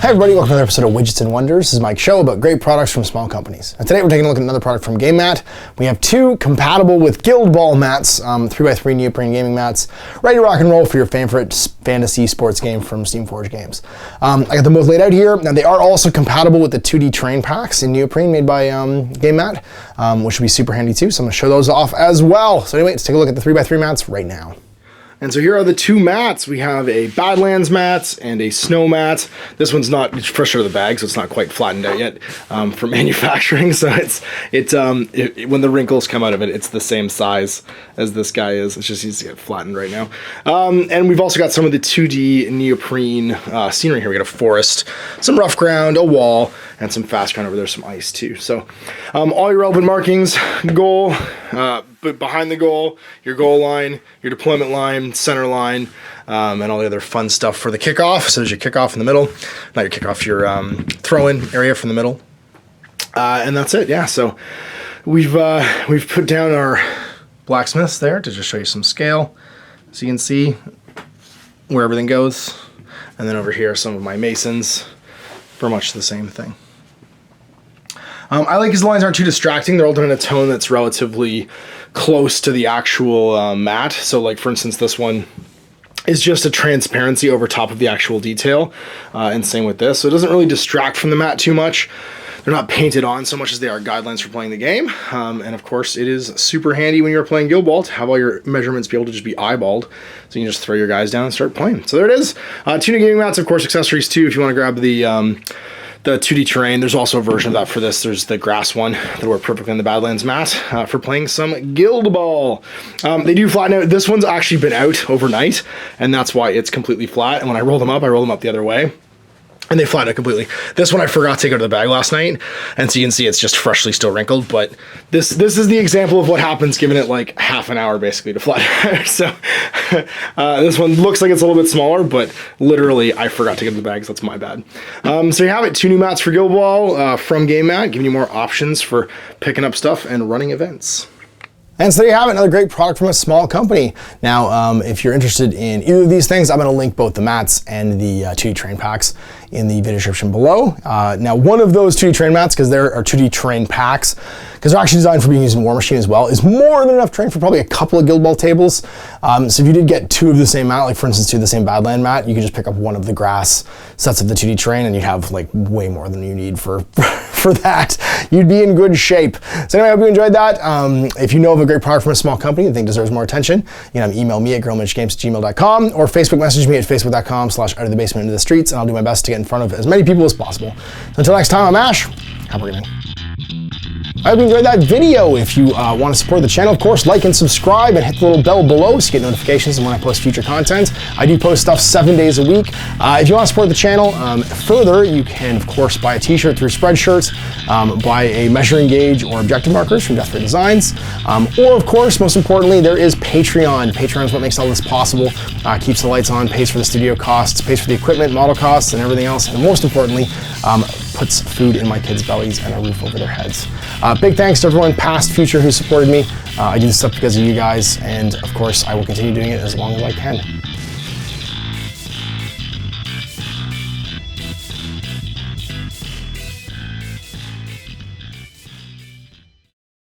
Hi everybody, welcome to another episode of Widgets and Wonders. This is Mike's show about great products from small companies. And today we're taking a look at another product from GameMat. We have two compatible with GuildBall mats, 3x3 NeoPrene gaming mats, ready to rock and roll for your favorite fantasy sports game from Steamforged Games. I got them both laid out here. Now they are also compatible with the 2D terrain packs in NeoPrene made by GameMat, which will be super handy too. So I'm going to show those off as well. So anyway, let's take a look at the 3x3 mats right now. And so here are the two mats. We have a Badlands mat and a snow mat. This one's not fresh out of the bag, so it's not quite flattened out yet for manufacturing. So when the wrinkles come out of it, it's the same size as this guy is. It just needs to get flattened right now. And we've also got some of the 2D neoprene scenery here. We got a forest, some rough ground, a wall, and some fast ground over there, some ice too. So all your relevant markings, goal, but behind the goal, your goal line, your deployment line, center line, and all the other fun stuff for the kickoff. So there's your kickoff in the middle, not your kickoff, your throw-in area from the middle, and that's it. Yeah. So we've put down our blacksmiths there to just show you some scale, so you can see where everything goes, and then over here some of my masons for much the same thing. I like because the lines aren't too distracting. They're all done in a tone that's relatively close to the actual mat. So like for instance, this one is just a transparency over top of the actual detail, and same with this. So it doesn't really distract from the mat too much. They're not painted on so much as they are guidelines for playing the game. And of course it is super handy when you're playing GuildBall to have all your measurements be able to just be eyeballed. So you can just throw your guys down and start playing. So there it is. Two new gaming mats, of course, accessories too, if you want to grab the 2D terrain. There's also a version of that for this. There's the grass one that work perfectly on the Badlands mat for playing some GuildBall. They do flatten out. This one's actually been out overnight, and that's why it's completely flat. And when I roll them up the other way, and they flatten out completely. This one I forgot to take out of the bag last night, and so you can see it's just freshly still wrinkled, but this is the example of what happens given it like half an hour basically to flatten out. So this one looks like it's a little bit smaller, but literally I forgot to get the bag, so that's my bad. So you have it, two new mats for GuildBall from GameMat, giving you more options for picking up stuff and running events. And so there you have it, another great product from a small company. Now, if you're interested in either of these things, I'm going to link both the mats and the 2D terrain packs in the video description below. Now, one of those 2D terrain mats, because there are 2D terrain packs, because they're actually designed for being used in War Machine as well, is more than enough terrain for probably a couple of GuildBall tables. So if you did get two of the same mat, like for instance, two of the same Badland mat, you could just pick up one of the grass sets of the 2D terrain, and you'd have like way more than you need for that. You'd be in good shape. So anyway, I hope you enjoyed that. If you know of a great product from a small company you think deserves more attention, you can email me at guerrilla@gmail.com or Facebook message me at facebook.com/outofthebasement into the streets, and I'll do my best to get in front of as many people as possible. So until next time, I'm Ash. Have a good night. I hope you enjoyed that video. If you want to support the channel, of course, like and subscribe and hit the little bell below so you get notifications when I post future content. I do post stuff 7 days a week. If you want to support the channel further, you can, of course, buy a t-shirt through Spreadshirts, buy a measuring gauge or objective markers from Death Ray Designs, or, of course, most importantly, there is Patreon. Patreon is what makes all this possible, keeps the lights on, pays for the studio costs, pays for the equipment, model costs, and everything else, and most importantly, puts food in my kids' bellies and a roof over their heads. Big thanks to everyone, past, future, who supported me. I do this stuff because of you guys, and of course, I will continue doing it as long as I can.